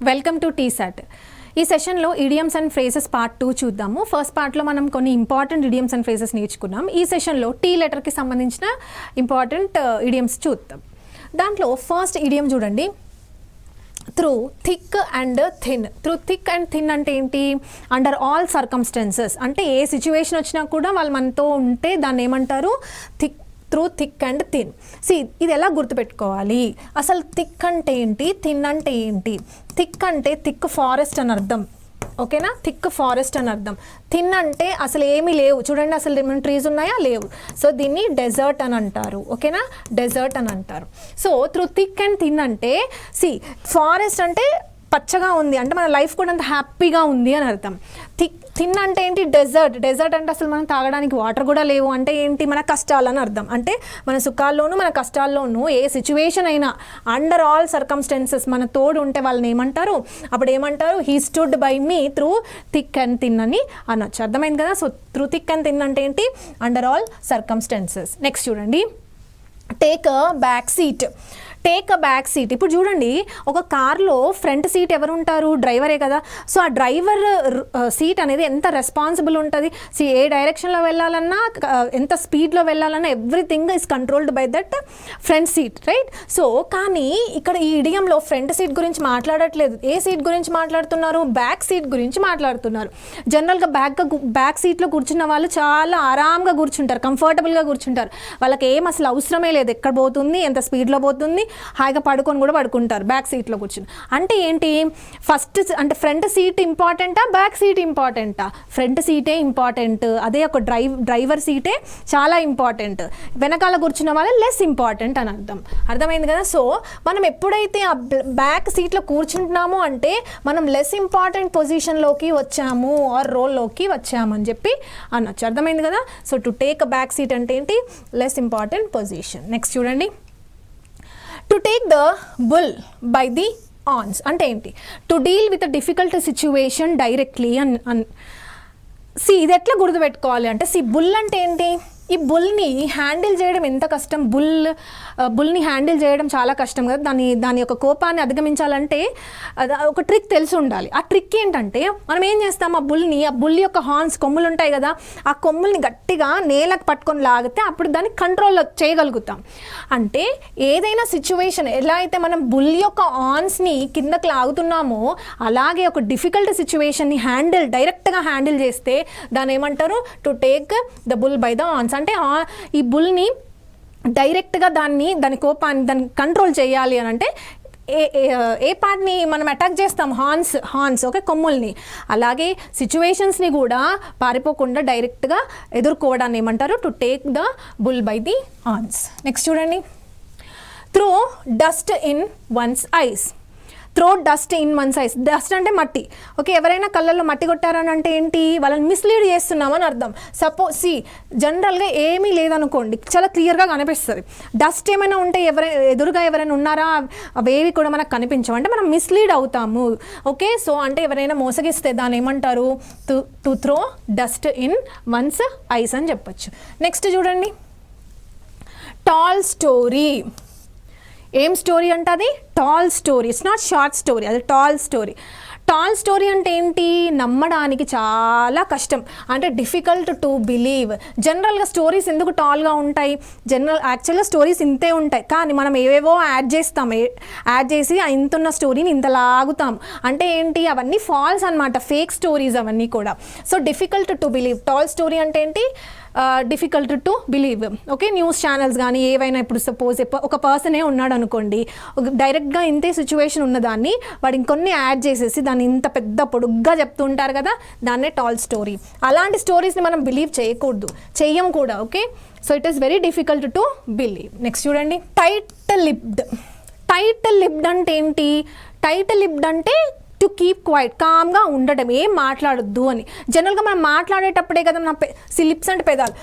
Welcome to T-SAT. ఈ సెషన్లో idioms and phrases part 2 చూద్దాము. ఫస్ట్ పార్ట్లో మనం కొన్ని ఇంపార్టెంట్ ఇడియమ్స్ అండ్ ఫ్రేజెస్ నేర్చుకున్నాం. ఈ సెషన్లో టీ లెటర్కి సంబంధించిన ఇంపార్టెంట్ ఇడియమ్స్ చూద్దాం. దాంట్లో ఫస్ట్ ఇడియం చూడండి, through thick and thin. Through thick and thin అంటే ఏంటి? అండర్ ఆల్ సర్కమ్స్టెన్సెస్, అంటే ఏ సిచ్యువేషన్ వచ్చినా కూడా వాళ్ళు మనతో ఉంటే దాన్ని ఏమంటారు? Thick. Through thick and thin. ఇది ఎలా గుర్తుపెట్టుకోవాలి? అసలు థిక్ అంటే ఏంటి, థిన్ అంటే ఏంటి? థిక్ అంటే థిక్ ఫారెస్ట్ అని అర్థం, ఓకేనా? థిక్ ఫారెస్ట్ అని అర్థం. థిన్ అంటే అసలు ఏమీ లేవు, చూడండి అసలు ఏమైనా ట్రీస్ ఉన్నాయా? లేవు. సో దీన్ని డెజర్ట్ అని అంటారు, ఓకేనా? డెజర్ట్ అని అంటారు. So through thick and thin అంటే ఫారెస్ట్ అంటే పచ్చగా ఉంది, అంటే మన లైఫ్ కూడా అంత హ్యాపీగా ఉంది అని అర్థం. థిన్ అంటే ఏంటి? డెజర్ట్. డెజర్ట్ అంటే అసలు మనం తాగడానికి వాటర్ కూడా లేవు, అంటే ఏంటి? మన కష్టాలు అని అర్థం. అంటే మన సుఖాల్లోనూ మన కష్టాల్లోనూ ఏ సిచ్యువేషన్ అయినా అండర్ ఆల్ సర్కమ్స్టెన్సెస్ మన తోడు ఉంటే వాళ్ళని ఏమంటారు? అప్పుడు ఏమంటారు? He stood by me through thick and thin అని అనొచ్చు. అర్థమైంది కదా? So through thick and thin అంటే ఏంటి? Under all circumstances. నెక్స్ట్ చూడండి, take a back seat. Take a back seat. ఇప్పుడు చూడండి, ఒక కార్లో ఫ్రంట్ సీట్ ఎవరు ఉంటారు? డ్రైవరే కదా. సో ఆ డ్రైవర్ సీట్ అనేది ఎంత రెస్పాన్సిబుల్ ఉంటుంది. ఏ డైరెక్షన్లో వెళ్ళాలన్నా, ఎంత స్పీడ్లో వెళ్ళాలన్నా everything is controlled by that front seat, right? So కానీ ఇక్కడ ఈ ఇడియంలో ఫ్రంట్ సీట్ గురించి మాట్లాడట్లేదు. ఏ సీట్ గురించి మాట్లాడుతున్నారు? బ్యాక్ సీట్ గురించి మాట్లాడుతున్నారు. జనరల్గా బ్యాక్ సీట్లో కూర్చున్న వాళ్ళు చాలా ఆరాంగా కూర్చుంటారు, కంఫర్టబుల్గా కూర్చుంటారు. వాళ్ళకి ఏం అసలు అవసరమే లేదు, ఎక్కడ పోతుంది, ఎంత స్పీడ్లో పోతుంది, హాయిగా పడుకొని కూడా పడుకుంటారు బ్యాక్ సీట్లో కూర్చుని. అంటే ఏంటి? ఫస్ట్ అంటే ఫ్రంట్ సీట్ ఇంపార్టెంటా, బ్యాక్ సీట్ ఇంపార్టెంటా? ఫ్రంట్ సీటే ఇంపార్టెంట్. అదే ఒక డ్రైవర్ సీటే చాలా ఇంపార్టెంట్. వెనకాల కూర్చున్న వాళ్ళు లెస్ ఇంపార్టెంట్ అని అర్థం. అర్థమైంది కదా? సో మనం ఎప్పుడైతే ఆ బ్యాక్ సీట్లో కూర్చుంటున్నామో అంటే మనం లెస్ ఇంపార్టెంట్ పొజిషన్లోకి వచ్చాము ఆర్ రోల్లోకి వచ్చామని చెప్పి అనొచ్చు. అర్థమైంది కదా? So to take a back seat అంటే ఏంటి? Less important position. నెక్స్ట్ చూడండి, to take the bull by the horns అంటే ఏంటి? To deal with a difficult situation directly ఇది ఎట్లా గుర్తుపెట్టుకోవాలి అంటే, బుల్ అంటే ఏంటి? ఈ బుల్ని హ్యాండిల్ చేయడం ఎంత కష్టం. బుల్ని హ్యాండిల్ చేయడం చాలా కష్టం కదా. దాని యొక్క కోపాన్ని అధిగమించాలంటే ఒక ట్రిక్ తెలిసి ఉండాలి. ఆ ట్రిక్ ఏంటంటే, మనం ఏం చేస్తాం? ఆ బుల్ యొక్క హార్న్స్, కొమ్ములు ఉంటాయి కదా, ఆ కొమ్ముల్ని గట్టిగా నేలకు పట్టుకొని లాగితే అప్పుడు దాన్ని కంట్రోల్ చేయగలుగుతాం. అంటే ఏదైనా సిచ్యువేషన్ ఎలా అయితే మనం బుల్ యొక్క హార్న్స్ని కిందకి లాగుతున్నామో, అలాగే ఒక డిఫికల్ట్ సిచ్యువేషన్ని డైరెక్ట్గా హ్యాండిల్ చేస్తే దాన్ని ఏమంటారు? To take the bull by the horns. అంటే ఈ బుల్ని డైరెక్ట్గా దాని కోపాన్ని కంట్రోల్ చేయాలి అని అంటే ఏ పార్ట్ని మనం అటాక్ చేస్తాం? హార్న్స్, ఓకే, కొమ్ముల్ని. అలాగే సిచ్యువేషన్స్ని కూడా పారిపోకుండా డైరెక్ట్గా ఎదుర్కోవడాన్ని ఏమంటారు? To take the bull by the horns. Next చూడండి, throw dust in one's eyes. Throw dust in one's eyes. Dust అంటే మట్టి, ఓకే. ఎవరైనా కళ్ళల్లో మట్టి కొట్టారని అంటే ఏంటి? వాళ్ళని మిస్లీడ్ చేస్తున్నామని అర్థం. సపోజ్ జనరల్గా ఏమీ లేదనుకోండి, చాలా క్లియర్గా కనిపిస్తుంది. డస్ట్ ఏమైనా ఉంటే ఎదురుగా ఎవరైనా ఉన్నారా? అవేవి కూడా మనకు కనిపించవు, అంటే మనం మిస్లీడ్ అవుతాము, ఓకే. సో అంటే ఎవరైనా మోసగిస్తే దాన్ని ఏమంటారు? To throw dust in one's ice అని చెప్పచ్చు. నెక్స్ట్ చూడండి, టాల్ స్టోరీ. ఏం స్టోరీ అంటే అది? Tall story. It's not short story, అది టాల్ స్టోరీ. టాల్ స్టోరీ అంటే ఏంటి? నమ్మడానికి చాలా కష్టం, అంటే డిఫికల్ట్ టు బిలీవ్. జనరల్గా స్టోరీస్ ఎందుకు టాల్గా ఉంటాయి? యాక్చువల్గా స్టోరీస్ ఇంతే ఉంటాయి, కానీ మనం ఏవేవో యాడ్ చేసి ఇంతున్న స్టోరీని ఇంత లాగుతాం. అంటే ఏంటి? అవన్నీ ఫాల్స్ అనమాట, ఫేక్ స్టోరీస్ అవన్నీ కూడా. So difficult to believe. Tall story అంటే ఏంటి? Difficult to believe, okay. News channels కానీ ఏవైనా, ఇప్పుడు సపోజ్ ఒక పర్సనే ఉన్నాడు అనుకోండి, డైరెక్ట్గా ఇంతే సిచ్యువేషన్ ఉన్నదాన్ని వాడు ఇంకొన్ని యాడ్ చేసేసి దాన్ని ఇంత పెద్ద పొడుగ్గా చెప్తుంటారు కదా, దాన్నే టాల్ స్టోరీ. అలాంటి స్టోరీస్ని మనం బిలీవ్ చెయ్యం కూడా, okay. So it is very difficult to believe. Next చూడండి, టైట్ లిప్డ్. టైట్ లిప్డ్ అంటే ఏంటి? టైట్ లిప్డ్ అంటే టు కీప్ క్వైట్, కామ్గా ఉండటం, ఏం మాట్లాడొద్దు అని. జనరల్గా మనం మాట్లాడేటప్పుడే కదా లిప్స్ అంటే పెదాలు.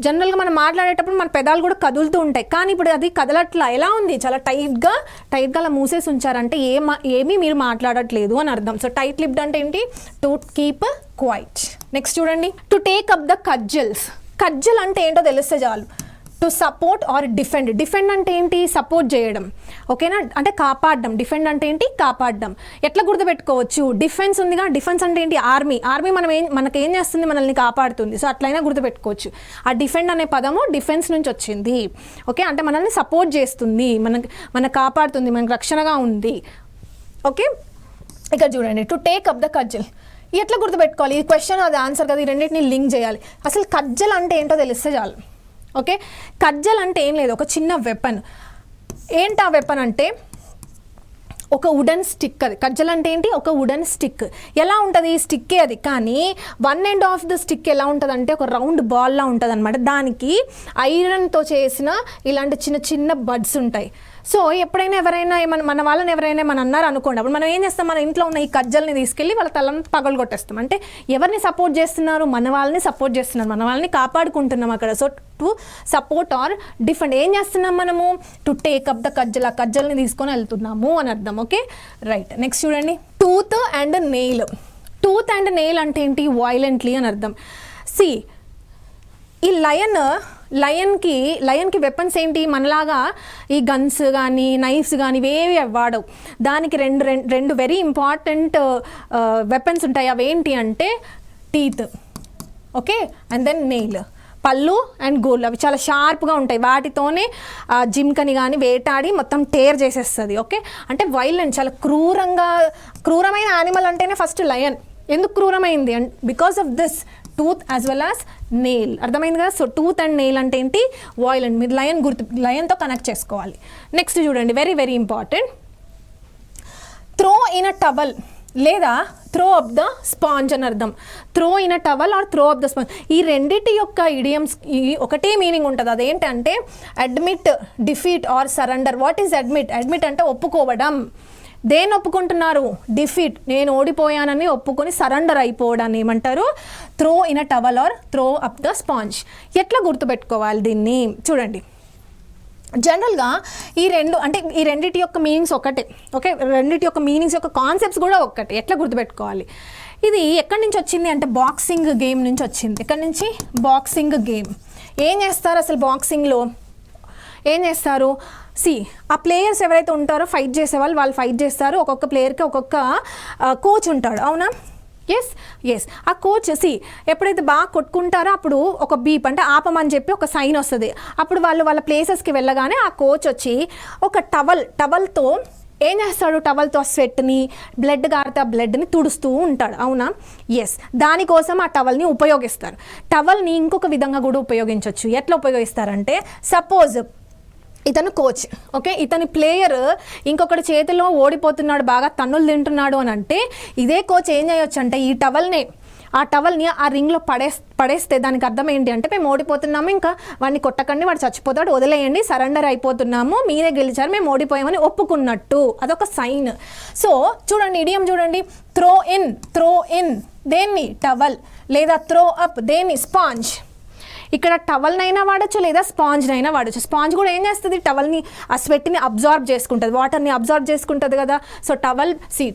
జనరల్గా మనం మాట్లాడేటప్పుడు మన పెదాలు కూడా కదులుతూ ఉంటాయి, కానీ ఇప్పుడు అది కదలట్లా. ఎలా ఉంది? చాలా టైట్గా అలా మూసేసి ఉంచారంటే ఏమీ మీరు మాట్లాడట్లేదు అని అర్థం. సో టైట్ లిప్డ్ అంటే ఏంటి? To keep quiet. నెక్స్ట్ చూడండి, to take up the cudgels. Cudgel అంటే ఏంటో తెలిస్తే చాలు. To support or defend. Defend అంటే ఏంటి? సపోర్ట్ చేయడం, ఓకేనా, అంటే కాపాడడం. డిఫెండ్ అంటే ఏంటి? కాపాడడం. ఎట్లా గుర్తుపెట్టుకోవచ్చు? డిఫెన్స్ ఉందిగా, డిఫెన్స్ అంటే ఏంటి? ఆర్మీ. ఆర్మీ మనకేం చేస్తుంది? మనల్ని కాపాడుతుంది. సో అట్లయినా గుర్తుపెట్టుకోవచ్చు. ఆ డిఫెండ్ అనే పదము డిఫెన్స్ నుంచి వచ్చింది, ఓకే, అంటే మనల్ని సపోర్ట్ చేస్తుంది, మనకు కాపాడుతుంది, మనకు రక్షణగా ఉంది, ఓకే. ఇక్కడ చూడండి, టు టేక్ అప్ ద కజ్జల్. ఎట్లా గుర్తుపెట్టుకోవాలి? ఈ క్వశ్చన్ అది ఆన్సర్ కదా, ఈ రెండింటిని లింక్ చేయాలి. అసలు కజ్జల్ అంటే ఏంటో తెలిస్తే చాలు, ఓకే. కజ్జల్ అంటే ఏం లేదు, ఒక చిన్న వెపన్. ఏంటి ఆ వెపన్ అంటే ఒక వుడెన్ స్టిక్. అది కజ్జల్ అంటే ఏంటి? ఒక వుడెన్ స్టిక్. ఎలా ఉంటుంది? స్టిక్కే అది, కానీ one end of the stick ఎలా ఉంటుంది అంటే ఒక రౌండ్ బాల్లా ఉంటుంది అనమాట. దానికి ఐరన్తో చేసిన ఇలాంటి చిన్న చిన్న బడ్స్ ఉంటాయి. సో ఎప్పుడైనా ఎవరైనా మన వాళ్ళని ఎవరైనా మనం అన్నారు అనుకోండి, అప్పుడు మనం ఏం చేస్తాం? మన ఇంట్లో ఉన్న ఈ కజ్జల్ని తీసుకెళ్ళి వాళ్ళ తలను పగలు కొట్టేస్తాం. అంటే ఎవరిని సపోర్ట్ చేస్తున్నారు? మన వాళ్ళని సపోర్ట్ చేస్తున్నారు, మన వాళ్ళని కాపాడుకుంటున్నాం అక్కడ. So to support or defend. ఏం చేస్తున్నాం మనము? To take up the cudgel. ఆ కజ్జల్ని తీసుకొని వెళ్తున్నాము అని అర్థం, ఓకే. రైట్, నెక్స్ట్ చూడండి, tooth and nail. Tooth and nail అంటే ఏంటి? వైలెంట్లీ అని అర్థం. సి, ఈ లయన్కి వెపన్స్ ఏంటి? మనలాగా ఈ గన్స్ కానీ నైఫ్స్ కానీ ఇవేవి వాడవు. దానికి రెండు వెరీ ఇంపార్టెంట్ వెపన్స్ ఉంటాయి. అవేంటి అంటే teeth, okay, and then nail. పళ్ళు అండ్ గోళ్ళు, అవి చాలా షార్ప్గా ఉంటాయి. వాటితోనే జింకని కానీ వేటాడి మొత్తం టేర్ చేసేస్తుంది, ఓకే. అంటే వైలెంట్, చాలా క్రూరమైన యానిమల్ అంటేనే ఫస్ట్ లయన్. ఎందుకు క్రూరమైంది? And because of this tooth as well as nail. అర్థమైంది కదా? సో టూత్ అండ్ నెయిల్ అంటే ఏంటి? వాయిలెంట్. మీరు లయన్తో కనెక్ట్ చేసుకోవాలి. నెక్స్ట్ చూడండి, very very important, throw in a towel లేదా త్రో అప్ ద స్పాంజ్ అని అర్థం. Throw in a towel or throw up the sponge. ఈ రెండింటి యొక్క ఇడియమ్స్ ఒకటే మీనింగ్ ఉంటుంది. అదేంటంటే admit, defeat or surrender. What is admit? Admit అంటే ఒప్పుకోవడం. దేన్ని ఒప్పుకుంటున్నారు? డిఫీట్, నేను ఓడిపోయానని ఒప్పుకొని సరెండర్ అయిపోవడాన్ని ఏమంటారు? Throw in a towel or throw up the sponge. ఎట్లా గుర్తుపెట్టుకోవాలి దీన్ని? చూడండి, జనరల్గా ఈ రెండింటి యొక్క మీనింగ్స్ ఒకటే, ఓకే. రెండింటి యొక్క మీనింగ్స్ యొక్క కాన్సెప్ట్స్ కూడా ఒకటే. ఎట్లా గుర్తుపెట్టుకోవాలి? ఇది ఎక్కడి నుంచి వచ్చింది అంటే బాక్సింగ్ గేమ్ నుంచి వచ్చింది. ఎక్కడి నుంచి? Boxing game. ఏం చేస్తారు అసలు బాక్సింగ్లో? ఏం చేస్తారు? ఆ ప్లేయర్స్ ఎవరైతే ఉంటారో ఫైట్ చేసేవాళ్ళు, వాళ్ళు ఫైట్ చేస్తారు. ఒక్కొక్క ప్లేయర్కి ఒక్కొక్క కోచ్ ఉంటాడు, అవునా? ఎస్ ఆ కోచ్ ఎప్పుడైతే బాగా కొట్టుకుంటారో అప్పుడు ఒక బీప్ అంటే ఆపమని చెప్పి ఒక సైన్ వస్తుంది. అప్పుడు వాళ్ళ ప్లేసెస్కి వెళ్ళగానే ఆ కోచ్ వచ్చి ఒక టవల్తో ఏం చేస్తాడు? టవల్తో స్వెట్ని, బ్లడ్ గారితే ఆ బ్లడ్ని తుడుస్తూ ఉంటాడు, అవునా? ఎస్, దానికోసం ఆ టవల్ని ఉపయోగిస్తారు. టవల్ని ఇంకొక విధంగా కూడా ఉపయోగించవచ్చు. ఎట్లా ఉపయోగిస్తారంటే, సపోజ్ ఇతను కోచ్, ఓకే, ఇతని ప్లేయర్ ఇంకొకటి చేతిలో ఓడిపోతున్నాడు, బాగా తన్నులు తింటున్నాడు అని అంటే ఇదే కోచ్ ఏం చేయొచ్చు అంటే ఈ టవల్ని ఆ రింగ్లో పడేస్తే దానికి అర్థం ఏంటి అంటే మేము ఓడిపోతున్నాము, ఇంకా వాడిని కొట్టకండి, వాడు చచ్చిపోతాడు, వదిలేయండి, సరెండర్ అయిపోతున్నాము, మీరే గెలిచారు, మేము ఓడిపోయామని ఒప్పుకున్నట్టు. అదొక సైన్. సో చూడండి, ఇడియం చూడండి, త్రో ఇన్ దేన్ని? టవల్. లేదా త్రో అప్ దేన్ని? స్పాంజ్. ఇక్కడ టవల్నైనా వాడచ్చు లేదా స్పాంజ్నైనా వాడచ్చు. స్పాంజ్ కూడా ఏం చేస్తుంది? టవల్ని, ఆ స్వెట్ని అబ్జార్బ్ చేసుకుంటుంది, వాటర్ని అబ్జార్బ్ చేసుకుంటుంది కదా. సో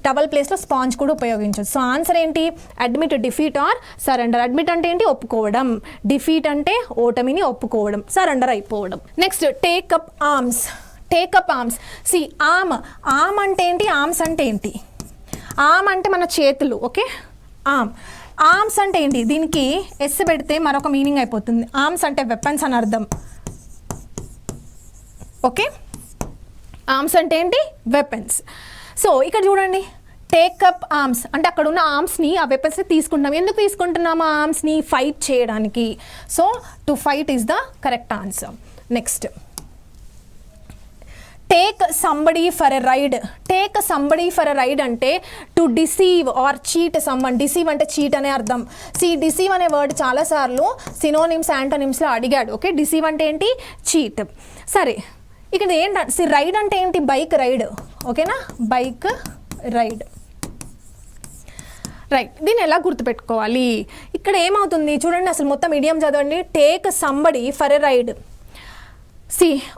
టవల్ ప్లేస్లో స్పాంజ్ కూడా ఉపయోగించవచ్చు. సో ఆన్సర్ ఏంటి? Admit, defeat or surrender. Admit అంటే ఏంటి? ఒప్పుకోవడం. డిఫీట్ అంటే ఓటమిని ఒప్పుకోవడం, సరెండర్ అయిపోవడం. Next, take up arms. Arm అంటే ఏంటి? ఆర్మ్స్ అంటే ఏంటి? ఆర్మ్ అంటే మన చేతులు, ఓకే. ఆర్మ్స్ అంటే ఏంటి? దీనికి ఎస్ పెడితే మరొక మీనింగ్ అయిపోతుంది. ఆర్మ్స్ అంటే వెపన్స్ అని అర్థం, ఓకే. ఆర్మ్స్ అంటే ఏంటి? వెపన్స్. సో ఇక్కడ చూడండి, టేక్ అప్ ఆర్మ్స్ అంటే అక్కడ ఉన్న ఆర్మ్స్ని, ఆ వెపన్స్ని తీసుకుంటాం. ఎందుకు తీసుకుంటున్నాము ఆ ఆర్మ్స్ని? ఫైట్ చేయడానికి. So to fight is the correct answer. Next, take somebody for a ride అంటే to deceive or cheat someone. Deceive అంటే చీట్ అనే అర్థం. డిసీవ్ అనే వర్డ్ చాలాసార్లు సినోనిమ్స్, యాంటోనిమ్స్లో అడిగాడు, ఓకే. డిసీవ్ అంటే ఏంటి? చీట్. సరే, ఇక్కడ ఏంటంటే రైడ్ అంటే ఏంటి? బైక్ రైడ్, ఓకేనా. Bike ride, right. దీన్ని ఎలా గుర్తుపెట్టుకోవాలి? ఇక్కడ ఏమవుతుంది చూడండి, అసలు మొత్తం ఇడియం చదవండి. Take somebody for a ride.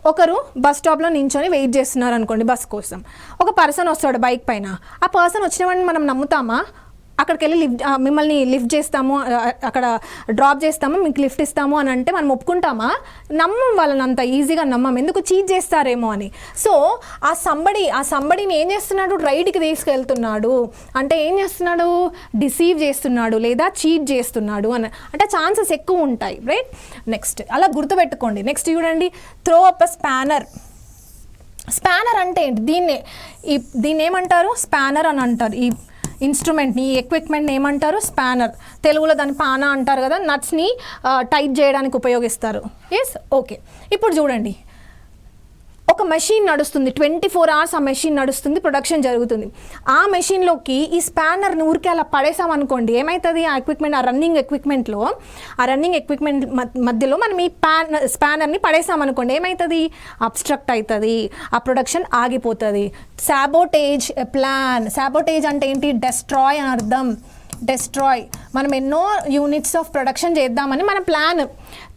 ఒకరు బస్ స్టాప్లో నించొని వెయిట్ చేస్తున్నారు అనుకోండి బస్ కోసం. ఒక పర్సన్ వస్తాడు బైక్ పైన. ఆ పర్సన్ వచ్చిన వాడిని మనం నమ్ముతామా? అక్కడికి వెళ్ళి మిమ్మల్ని లిఫ్ట్ చేస్తాము, అక్కడ డ్రాప్ చేస్తాము, మీకు లిఫ్ట్ ఇస్తాము అని అంటే మనం ఒప్పుకుంటామా? నమ్మం, వాళ్ళని అంత ఈజీగా నమ్మం, ఎందుకు చీట్ చేస్తారేమో అని. సో ఆ సంబడిని ఏం చేస్తున్నాడు? రైడ్కి తీసుకెళ్తున్నాడు అంటే ఏం చేస్తున్నాడు? డిసీవ్ చేస్తున్నాడు లేదా చీట్ చేస్తున్నాడు అని అంటే ఛాన్సెస్ ఎక్కువ ఉంటాయి, రైట్? నెక్స్ట్ అలా గుర్తుపెట్టుకోండి. నెక్స్ట్ చూడండి, throw up a spanner. Spanner అంటే ఏంటి? దీన్ని ఏమంటారు? స్పానర్ అని అంటారు. ఈ ఇన్స్ట్రుమెంట్ని, ఈ ఎక్విప్మెంట్ని ఏమంటారు? స్పానర్. తెలుగులో దాన్ని పానా అంటారు కదా, నట్స్ని టైట్ చేయడానికి ఉపయోగిస్తారు. Yes, okay. ఇప్పుడు చూడండి, ఒక మెషిన్ నడుస్తుంది, 24 hours ఆ మెషిన్ నడుస్తుంది, ప్రొడక్షన్ జరుగుతుంది. ఆ మెషిన్లోకి ఈ స్పానర్ని ఊరికే అలా పడేసామనుకోండి, ఏమవుతుంది? ఆ ఎక్విప్మెంట్, ఆ రన్నింగ్ ఎక్విప్మెంట్ మధ్యలో మనం ఈ స్పానర్ని పడేసామనుకోండి, ఏమవుతుంది? అబ్స్ట్రక్ట్ అవుతుంది, ఆ ప్రొడక్షన్ ఆగిపోతుంది. సాబోటేజ్ ఎ ప్లాన్. సాబోటేజ్ అంటే ఏంటి? డెస్ట్రాయ్ అని అర్థం. డెస్ట్రాయ్, మనం ఎన్నో యూనిట్స్ ఆఫ్ ప్రొడక్షన్ చేద్దామని మన ప్లాన్,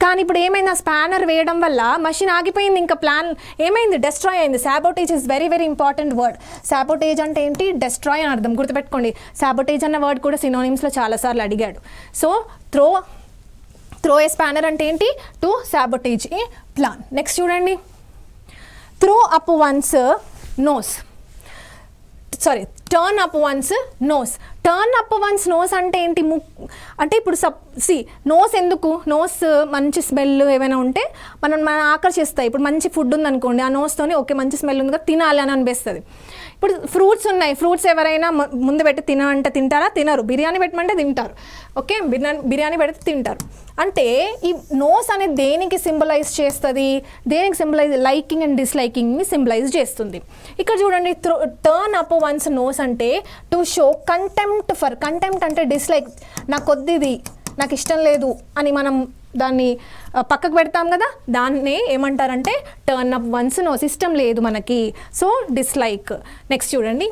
కానీ ఇప్పుడు ఏమైంది? ఆ స్పానర్ వేయడం వల్ల మషిన్ ఆగిపోయింది, ఇంకా ప్లాన్ ఏమైంది? డెస్ట్రాయ్ అయింది. Sabotage is very very important word. Sabotage అంటే ఏంటి? డెస్ట్రాయ్ అని అర్థం. గుర్తుపెట్టుకోండి, సాబోటేజ్ అన్న వర్డ్ కూడా సినోనిమ్స్లో చాలాసార్లు అడిగాడు. సో త్రో ఏ స్పానర్ అంటే ఏంటి? To sabotage a plan. Next చూడండి, throw up one's nose. Turn up one's nose. Turn up one's nose అంటే ఏంటి? అంటే ఇప్పుడు నోస్ ఎందుకు? నోస్ మంచి స్మెల్ ఏమైనా ఉంటే మనం ఆకర్షిస్తాయి. ఇప్పుడు మంచి ఫుడ్ ఉందనుకోండి, ఆ నోస్తోని ఓకే మంచి స్మెల్ ఉంది కదా, తినాలి అని అనిపిస్తుంది. ఇప్పుడు ఫ్రూట్స్ ఉన్నాయి, ఫ్రూట్స్ ఎవరైనా ముందు పెట్టి తినంటే తింటారా? తినరు. బిర్యానీ పెట్టమంటే తింటారు. ఓకే, బిర్యానీ పెడితే తింటారు. అంటే ఈ నోస్ అనేది దేనికి సింబలైజ్ చేస్తుంది? దేనికి సింబలైజ్? లైకింగ్ అండ్ డిస్లైకింగ్ని సింబలైజ్ చేస్తుంది. ఇక్కడ చూడండి, టర్న్ అప్ వన్స్ నోస్ అంటే to show contempt for. Contempt అంటే డిస్లైక్, నాకు కొద్దిది, నాకు ఇష్టం లేదు అని మనం దాన్ని పక్కకు పెడతాం కదా, దాన్ని ఏమంటారంటే టర్న్ అప్ వన్స్ నోస్. ఇష్టం లేదు మనకి, సో డిస్లైక్. నెక్స్ట్ చూడండి,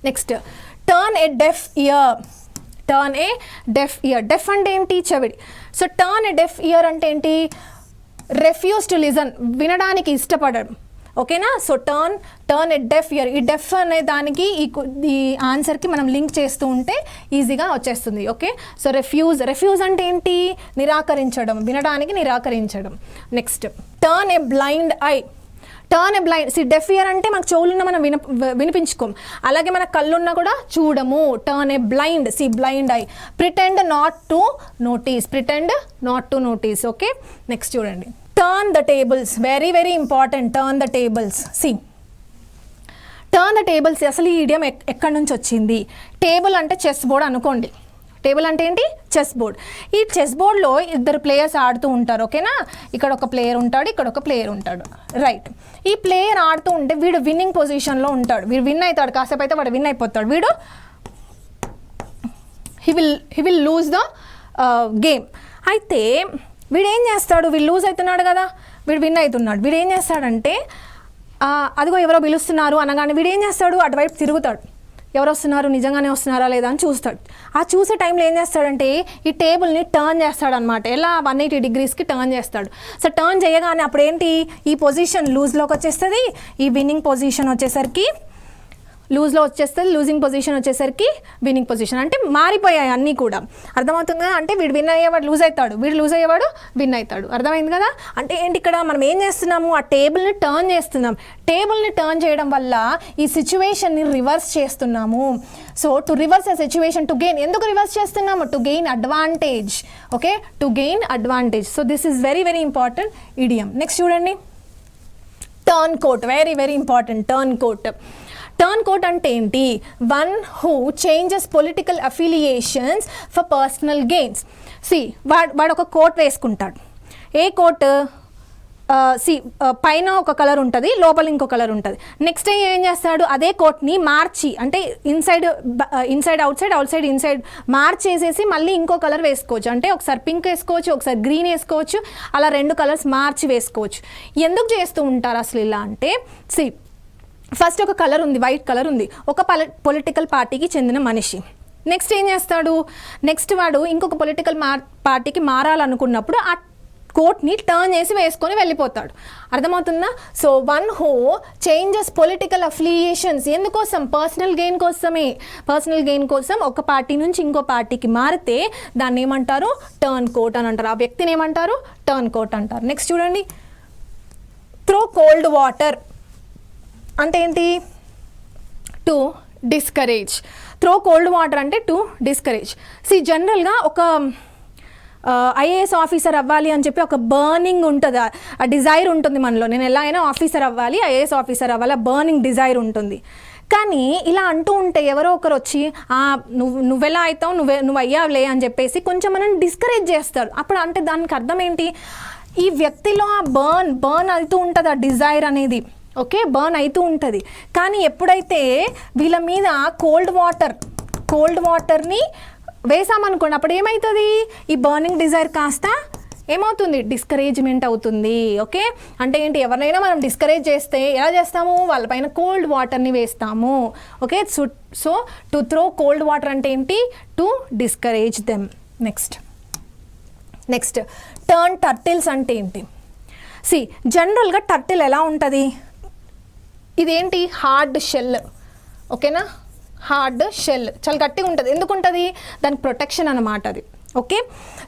నెక్స్ట్ టర్న్ ఏ డెఫ్ ఇయర్. టర్న్ ఏ డెఫ్ ఇయర్. డెఫ్ అంటే ఏంటి? చెవిడి. సో టర్న్ ఏ డెఫ్ ఇయర్ అంటే ఏంటి? రెఫ్యూజ్ టు లిజన్, వినడానికి ఇష్టపడడం. ఓకేనా? సో టర్న్ ఏ డెఫ్ ఇయర్. ఈ డెఫ్ అనే దానికి ఈ ఆన్సర్కి మనం లింక్ చేస్తూ ఉంటే ఈజీగా వచ్చేస్తుంది. ఓకే, సో రెఫ్యూజ్ అంటే ఏంటి? నిరాకరించడం, వినడానికి నిరాకరించడం. Next turn a blind eye. Turn a blind, deaf ear అంటే మనకు చెవులున్న మనం వినిపించుకోం, అలాగే మన కళ్ళున్నా కూడా చూడము. Turn a blind, blind eye. Pretend not to notice. Pretend not to notice. Okay, next చూడండి, turn the tables. Very very important. Turn the tables. Turn the tables అసలు ఈ ఇడియం ఎక్కడి నుంచి వచ్చింది? టేబుల్ అంటే చెస్ బోర్డ్ అనుకోండి. Table అంటే ఏంటి? Chess board. ఈ చెస్ బోర్డ్లో 2 ప్లేయర్స్ ఆడుతూ ఉంటారు. ఓకేనా? ఇక్కడ ఒక ప్లేయర్ ఉంటాడు, ఇక్కడ ఒక ప్లేయర్ ఉంటాడు, రైట్? ఈ ప్లేయర్ ఆడుతూ ఉంటే వీడు విన్నింగ్ పొజిషన్లో ఉంటాడు. వీడు విన్ అవుతాడు, కాసేపు అయితే వాడు విన్ అయిపోతాడు. వీడు he will lose the game. అయితే వీడు ఏం చేస్తాడు? వీడు లూజ్ అవుతున్నాడు కదా, వీడు విన్ అవుతున్నాడు. వీడు ఏం చేస్తాడంటే అదిగో ఎవరో పిలుస్తున్నారు అనగానే వీడు ఏం చేస్తాడు? అటువైపు తిరుగుతాడు. ఎవరు వస్తున్నారు, నిజంగానే వస్తున్నారా లేదా అని చూస్తాడు. ఆ చూసే టైంలో ఏం చేస్తాడంటే ఈ టేబుల్ని టర్న్ చేస్తాడు అనమాట. ఎలా? 180 degreesకి టర్న్ చేస్తాడు. సో టర్న్ చేయగానే అప్పుడు ఏంటి? ఈ పొజిషన్ లూజ్లోకి వచ్చేస్తుంది, ఈ విన్నింగ్ పొజిషన్ వచ్చేసరికి లూజ్లో వచ్చేస్తుంది, లూజింగ్ పొజిషన్ వచ్చేసరికి విన్నింగ్ పొజిషన్. అంటే మారిపోయాయి అన్నీ కూడా. అర్థమవుతుంది కదా? అంటే వీడు విన్ అయ్యేవాడు లూజ్ అవుతాడు, వీడు లూజ్ అయ్యేవాడు విన్ అవుతాడు. అర్థమైంది కదా? అంటే ఏంటి ఇక్కడ మనం ఏం చేస్తున్నాము? ఆ టేబుల్ని టర్న్ చేస్తున్నాం. టేబుల్ని టర్న్ చేయడం వల్ల ఈ సిచ్యువేషన్ని రివర్స్ చేస్తున్నాము. So to reverse a situation, to gain. ఎందుకు రివర్స్ చేస్తున్నాము? To gain advantage. Okay, to gain advantage. So this is very very important idiom. Next చూడండి, turn coat. Very very important. Turn coat. Turn coat అంటే ఏంటి? One who changes political affiliations for personal gains. వాడు ఒక coat వేసుకుంటాడు. ఏ coat? పైన ఒక colour ఉంటుంది, లోపల ఇంకో కలర్ ఉంటుంది. నెక్స్ట్ డే ఏం చేస్తాడు? అదే కోట్ని మార్చి, అంటే ఇన్సైడ్ అవుట్ సైడ్ ఇన్సైడ్ మార్చేసేసి మళ్ళీ ఇంకో కలర్ వేసుకోవచ్చు. అంటే ఒకసారి పింక్ వేసుకోవచ్చు, ఒకసారి గ్రీన్ వేసుకోవచ్చు, అలా 2 కలర్స్ మార్చి వేసుకోవచ్చు. ఎందుకు చేస్తూ ఉంటారు అసలు ఇలా అంటే? ఫస్ట్ ఒక కలర్ ఉంది, వైట్ కలర్ ఉంది, ఒక పొలిటికల్ పార్టీకి చెందిన మనిషి. నెక్స్ట్ ఏం చేస్తాడు? నెక్స్ట్ వాడు ఇంకొక పొలిటికల్ పార్టీకి మారాలనుకున్నప్పుడు ఆ కోట్ని టర్న్ చేసి వేసుకొని వెళ్ళిపోతాడు. అర్థమవుతుందా? So one who changes political affiliations, ఎందుకోసం? పర్సనల్ గెయిన్ కోసమే. పర్సనల్ గెయిన్ కోసం ఒక పార్టీ నుంచి ఇంకో పార్టీకి మారితే దాన్ని ఏమంటారు? టర్న్ కోట్ అని అంటారు. ఆ వ్యక్తిని ఏమంటారు? టర్న్ కోట్ అంటారు. నెక్స్ట్ చూడండి, త్రో కోల్డ్ వాటర్ అంటే ఏంటి? To discourage. Throw cold water అంటే టు డిస్కరేజ్. జనరల్గా ఒక ఐఏఎస్ ఆఫీసర్ అవ్వాలి అని చెప్పి ఒక బర్నింగ్ ఉంటుంది, ఆ డిజైర్ ఉంటుంది మనలో. నేను ఎలా అయినా ఆఫీసర్ అవ్వాలి, ఐఏఎస్ ఆఫీసర్ అవ్వాలి, ఆ బర్నింగ్ డిజైర్ ఉంటుంది. కానీ ఇలా అంటూ ఉంటే ఎవరో ఒకరు వచ్చి నువ్వెలా అవుతావు, నువ్వు అయ్యావులే అని చెప్పేసి కొంచెం మనం డిస్కరేజ్ చేస్తారు. అప్పుడు అంటే దానికి అర్థం ఏంటి? ఈ వ్యక్తిలో ఆ బర్న్ అవుతూ ఉంటుంది, ఆ డిజైర్ అనేది. ఓకే, బర్న్ అవుతూ ఉంటుంది. కానీ ఎప్పుడైతే వీళ్ళ మీద కోల్డ్ వాటర్ని వేసామనుకోండి, అప్పుడు ఏమవుతుంది? ఈ బర్నింగ్ డిజైర్ కాస్త ఏమవుతుంది? డిస్కరేజ్మెంట్ అవుతుంది. ఓకే, అంటే ఏంటి? ఎవరినైనా మనం డిస్కరేజ్ చేస్తే ఎలా చేస్తాము? వాళ్ళపైన కోల్డ్ వాటర్ని వేస్తాము. Okay, so to throw cold water అంటే ఏంటి? To discourage them. Next turn turtles అంటే ఏంటి? జనరల్గా టర్టిల్ ఎలా ఉంటుంది? ఇదేంటి? Hard shell. ఓకేనా? హార్డ్ షెల్ చాలా గట్టిగా ఉంటుంది. ఎందుకు ఉంటుంది? దానికి ప్రొటెక్షన్ అన్నమాట అది. ఓకే,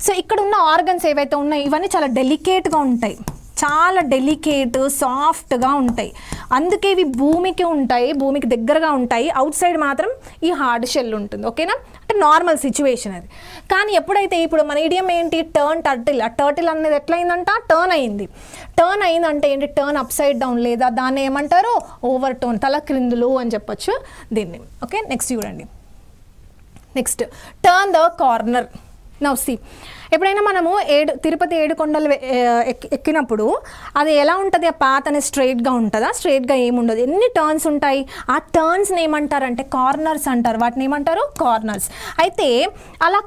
సో ఇక్కడ ఉన్న ఆర్గన్స్ ఏవైతే ఉన్నాయో ఇవన్నీ చాలా డెలికేట్గా ఉంటాయి, చాలా డెలికేట్ సాఫ్ట్గా ఉంటాయి. అందుకే ఇవి భూమికి దగ్గరగా ఉంటాయి. అవుట్ సైడ్ మాత్రం ఈ హార్డ్ షెల్ ఉంటుంది. ఓకేనా? అంటే నార్మల్ సిచ్యువేషన్ అది. కానీ ఎప్పుడైతే ఇప్పుడు మన ఇడియం ఏంటి? Turn turtle. ఆ టర్టిల్ అనేది ఎట్లయిందంట? టర్న్ అయిందంటే ఏంటి? టర్న్ అప్ సైడ్ డౌన్, లేదా దాన్ని ఏమంటారు? ఓవర్ టర్న్, తల క్రిందులు అని చెప్పొచ్చు దీన్ని. ఓకే, నెక్స్ట్ చూడండి. Next turn the corner. Now ఎప్పుడైనా మనము తిరుపతి 7 కొండలు ఎక్కినప్పుడు అది ఎలా ఉంటుంది? ఆ పాత్ అనేది స్ట్రైట్గా ఉంటుందా? స్ట్రైట్గా ఏముండదు, ఎన్ని టర్న్స్ ఉంటాయి. ఆ టర్న్స్ని ఏమంటారంటే కార్నర్స్ అంటారు. వాటిని ఏమంటారు? కార్నర్స్. అయితే అలా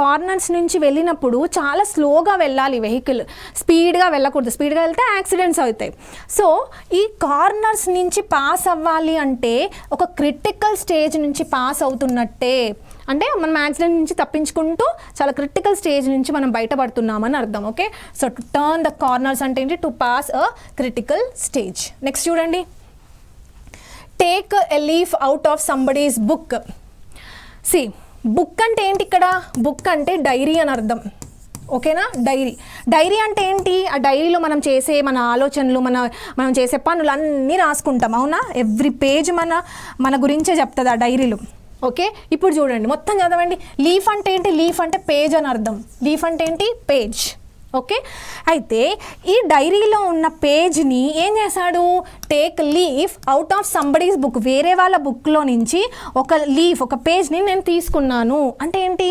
కార్నర్స్ నుంచి వెళ్ళినప్పుడు చాలా స్లోగా వెళ్ళాలి వెహికల్, స్పీడ్గా వెళ్ళకూడదు. స్పీడ్గా వెళ్తే యాక్సిడెంట్స్ అవుతాయి. సో ఈ కార్నర్స్ నుంచి పాస్ అవ్వాలి అంటే ఒక క్రిటికల్ స్టేజ్ నుంచి పాస్ అవుతున్నట్టే. అంటే మనం యాక్సిడెంట్ నుంచి తప్పించుకుంటూ చాలా క్రిటికల్ స్టేజ్ నుంచి మనం బయటపడుతున్నామని అర్థం. Okay, so to turn the corners అంటే ఏంటి? To pass a critical stage. Next చూడండి, take a leaf out of somebody's book. Book అంటే ఏంటి? ఇక్కడ బుక్ అంటే డైరీ అని అర్థం. ఓకేనా? డైరీ అంటే ఏంటి? ఆ డైరీలో మనం చేసే మన ఆలోచనలు, మనం చేసే పనులు అన్నీ రాసుకుంటాం. అవునా? ఎవ్రీ పేజ్ మన గురించే చెప్తుంది ఆ డైరీలో. ఓకే, ఇప్పుడు చూడండి, మొత్తం చదవండి. లీఫ్ అంటే ఏంటి? లీఫ్ అంటే పేజ్ అని అర్థం. లీఫ్ అంటే ఏంటి? పేజ్. ఓకే, అయితే ఈ డైరీలో ఉన్న పేజ్ని ఏం చేశాడు? Take leaf out of somebody's book. వేరే వాళ్ళ బుక్లో నుంచి ఒక పేజ్ని నేను తీసుకున్నాను. అంటే ఏంటి?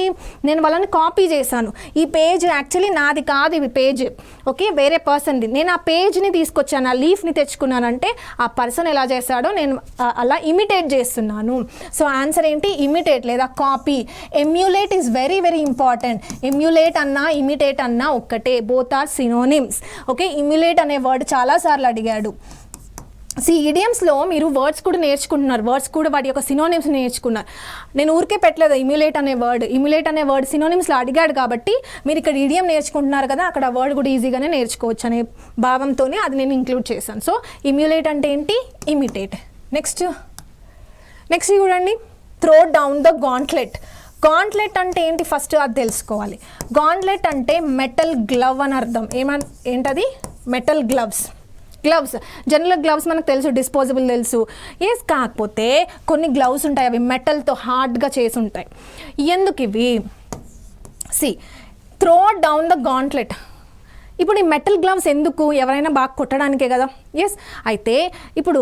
నేను వాళ్ళని కాపీ చేశాను. ఈ పేజ్ యాక్చువల్లీ నాది కాదు, ఇది పేజ్. ఓకే, వేరే పర్సన్ది. నేను ఆ పేజ్ని తీసుకొచ్చాను, ఆ లీఫ్ని తెచ్చుకున్నానంటే ఆ పర్సన్ ఎలా చేశాడో నేను అలా ఇమిటేట్ చేస్తున్నాను. సో ఆన్సర్ ఏంటి? ఇమిటేట్ లేదా copy. Emulate is very very important. Emulate అన్నా ఇమిటేట్ అన్నా ఒక్కటే, బోత్ ఆర్ సినోనిమ్స్. ఓకే, ఇమ్యులేట్ అనే వర్డ్ చాలాసార్లు అడిగాడు. ఇడియమ్స్లో మీరు వర్డ్స్ కూడా నేర్చుకుంటున్నారు, వర్డ్స్ కూడా వాటి యొక్క సినోనిమ్స్ నేర్చుకున్నారు. నేను ఊరికే పెట్టలేదు ఇమ్యులేట్ అనే వర్డ్ సినోనిమ్స్లో అడిగాడు కాబట్టి మీరు ఇక్కడ ఇడియం నేర్చుకుంటున్నారు కదా, అక్కడ వర్డ్ కూడా ఈజీగానే నేర్చుకోవచ్చు అనే భావంతోనే అది నేను ఇంక్లూడ్ చేశాను. సో ఇమ్యులేట్ అంటే ఏంటి? ఇమిటేట్. నెక్స్ట్ చూడండి, throw down the gauntlet. Gauntlet అంటే ఏంటి? ఫస్ట్ అది తెలుసుకోవాలి. గాంట్లెట్ అంటే మెటల్ గ్లవ్ అని అర్థం. ఏంటది? Metal gloves. జనరల్ గ్లవ్స్ మనకు తెలుసు, డిస్పోజబుల్ తెలుసు. కాకపోతే కొన్ని గ్లవ్స్ ఉంటాయి, అవి మెటల్తో హార్డ్గా చేసి ఉంటాయి. ఎందుకు ఇవి? Throw down the gauntlet. ఇప్పుడు ఈ మెటల్ గ్లవ్స్ ఎందుకు? ఎవరైనా బాగా కొట్టడానికే కదా. అయితే ఇప్పుడు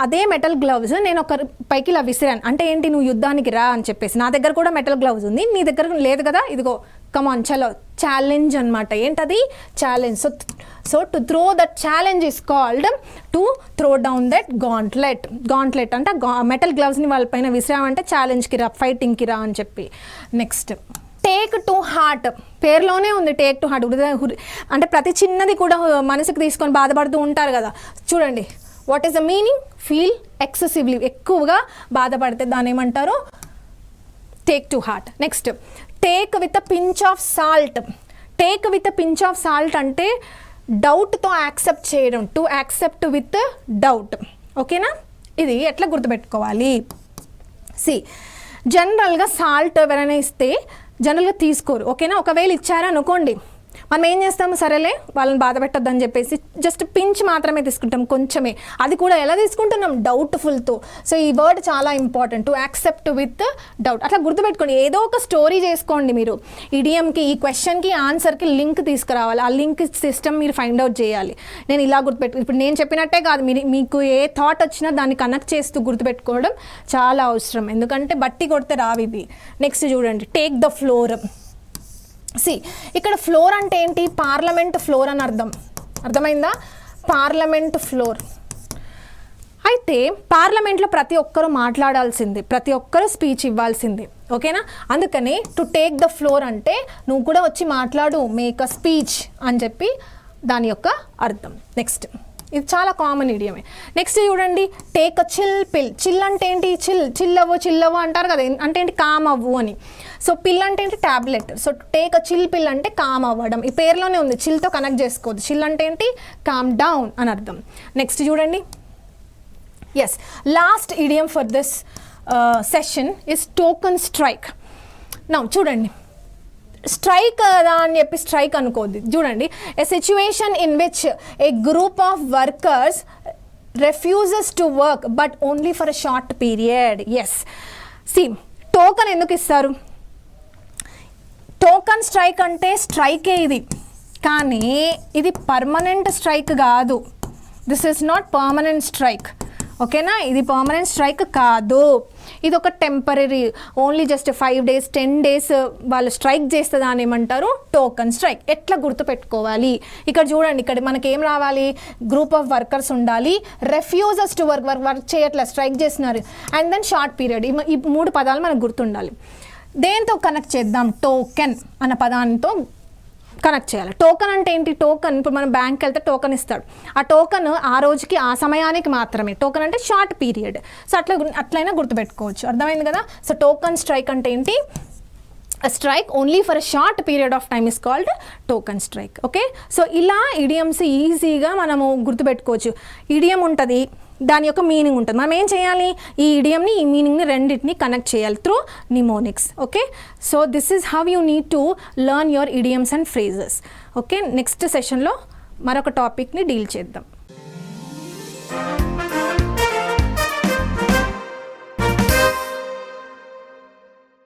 అదే మెటల్ గ్లవ్స్ నేను ఒకరి పైకి ఇలా విసిరాను అంటే ఏంటి? నువ్వు యుద్ధానికి రా అని చెప్పేసి. నా దగ్గర కూడా మెటల్ గ్లవ్స్ ఉంది, నీ దగ్గర లేదు కదా, ఇదిగో కమాన్ చలో. ఛాలెంజ్ అనమాట. ఏంటది? Challenge. So to throw that challenge is called to throw down that gauntlet అంటే మెటల్ గ్లవ్స్ని వాళ్ళపైన విసిరామంటే ఛాలెంజ్కి రా, ఫైటింగ్కి రా అని చెప్పి. Next take to heart. పేరులోనే ఉంది టేక్ టు హార్ట్. అంటే ప్రతి చిన్నది కూడా మనసుకు తీసుకొని బాధపడుతూ ఉంటారు కదా. చూడండి, what is the meaning? Feel excessively. ఎక్కువగా బాధపడితే దాన్ని ఏమంటారు? Take to heart. Next take with a pinch of salt. Take with pinch of salt అంటే డౌట్తో యాక్సెప్ట్ చేయడం, టు యాక్సెప్ట్ విత్ డౌట్. ఓకేనా, ఇది ఎట్లా గుర్తుపెట్టుకోవాలి? జనరల్గా సాల్ట్ ఎవరైనా ఇస్తే జనరల్గా తీసుకోరు. ఓకేనా, ఒకవేళ ఇచ్చారనుకోండి, మనం ఏం చేస్తాము, సరేలే వాళ్ళని బాధ పెట్టొద్దని చెప్పేసి జస్ట్ పించ్ మాత్రమే తీసుకుంటాం, కొంచెమే. అది కూడా ఎలా తీసుకుంటున్నాం? డౌట్ఫుల్తో. సో ఈ వర్డ్ చాలా important, to accept with doubt. అట్లా గుర్తుపెట్టుకోండి. ఏదో ఒక స్టోరీ చేసుకోండి మీరు. ఇడియంకి, ఈ క్వశ్చన్కి ఆన్సర్కి లింక్ తీసుకురావాలి. ఆ లింక్ సిస్టమ్ మీరు ఫైండ్ అవుట్ చేయాలి. నేను ఇలా ఇప్పుడు నేను చెప్పినట్టే కాదు, మీకు ఏ థాట్ వచ్చినా దాన్ని కనెక్ట్ చేస్తూ గుర్తుపెట్టుకోవడం చాలా అవసరం. ఎందుకంటే బట్టి కొడితే రావు ఇవి. నెక్స్ట్ చూడండి, టేక్ ద ఫ్లోర్. ఇక్కడ ఫ్లోర్ అంటే ఏంటి? పార్లమెంట్ ఫ్లోర్ అని అర్థమైందా? Parliament floor. అయితే పార్లమెంట్లో ప్రతి ఒక్కరూ మాట్లాడాల్సింది, ప్రతి ఒక్కరూ స్పీచ్ ఇవ్వాల్సింది. ఓకేనా, అందుకని టు టేక్ ద ఫ్లోర్ అంటే నువ్వు కూడా వచ్చి మాట్లాడు, మేక్ అ స్పీచ్ అని చెప్పి దాని యొక్క అర్థం. నెక్స్ట్, ఇది చాలా కామన్ ఇడియమే. నెక్స్ట్ చూడండి, టేక్ అ చిల్ పిల్. చిల్ అంటే ఏంటి? చిల్లవ్వు అంటారు కదా, అంటే ఏంటి? కామ్ అవ్వు అని. సో పిల్ అంటే ఏంటి? Tablet. So take a chill పిల్ అంటే కామ్ అవ్వడం. ఈ పేరులోనే ఉంది, చిల్తో కనెక్ట్ చేసుకోవద్దు. చిల్ అంటే ఏంటి? కామ్ డౌన్ అని అర్థం. నెక్స్ట్ చూడండి, yes, last idiom for this session is token strike. Now చూడండి, స్ట్రైక్ కదా అని చెప్పి స్ట్రైక్ అనుకోద్ది. చూడండి, a situation in which a group of workers refuses to work but only for a short period. Yes, see, token ఎందుకు ఇస్తారు? Token strike అంటే స్ట్రైకే ఇది, కానీ ఇది పర్మనెంట్ స్ట్రైక్ కాదు. This is not permanent strike. ఓకేనా, ఇది పర్మనెంట్ స్ట్రైక్ కాదు. ఇది ఒక temporary, only just 5 days 10 days వాళ్ళు స్ట్రైక్ చేస్తే దాన్ని ఏమంటారు? Token strike. ఎట్లా గుర్తుపెట్టుకోవాలి? ఇక్కడ చూడండి, ఇక్కడ మనకి ఏం రావాలి? గ్రూప్ ఆఫ్ వర్కర్స్ ఉండాలి, రెఫ్యూజెస్ టు వర్క్ చేయట్లేదు, స్ట్రైక్ చేస్తున్నారు, అండ్ దెన్ షార్ట్ పీరియడ్. ఈ 3 పదాలు మనకు గుర్తుండాలి. దేంతో కనెక్ట్ చేద్దాం? టోకెన్ అన్న పదాంతో కనెక్ట్ చేయాలి. టోకన్ అంటే ఏంటి? టోకన్, ఇప్పుడు మనం బ్యాంక్కి వెళ్తే టోకన్ ఇస్తాడు. ఆ టోకన్ ఆ రోజుకి, ఆ సమయానికి మాత్రమే. టోకన్ అంటే షార్ట్ పీరియడ్. సో అట్లయినా గుర్తుపెట్టుకోవచ్చు. అర్థమైంది కదా? సో టోకన్ స్ట్రైక్ అంటే ఏంటి? Strike only for a short period of time is called token strike. Okay, so ఇలా ఇడియమ్స్ ఈజీగా మనము గుర్తుపెట్టుకోవచ్చు. ఇడియం ఉంటుంది, దాని యొక్క మీనింగ్ ఉంటుంది. మనం ఏం చేయాలి? ఈ ఇడియంని, ఈ మీనింగ్ని రెండింటిని కనెక్ట్ చేయాలి through mnemonics. Okay, so this is how you need to learn your idioms and phrases. Okay, next సెషన్లో మరొక టాపిక్ని డీల్ చేద్దాం.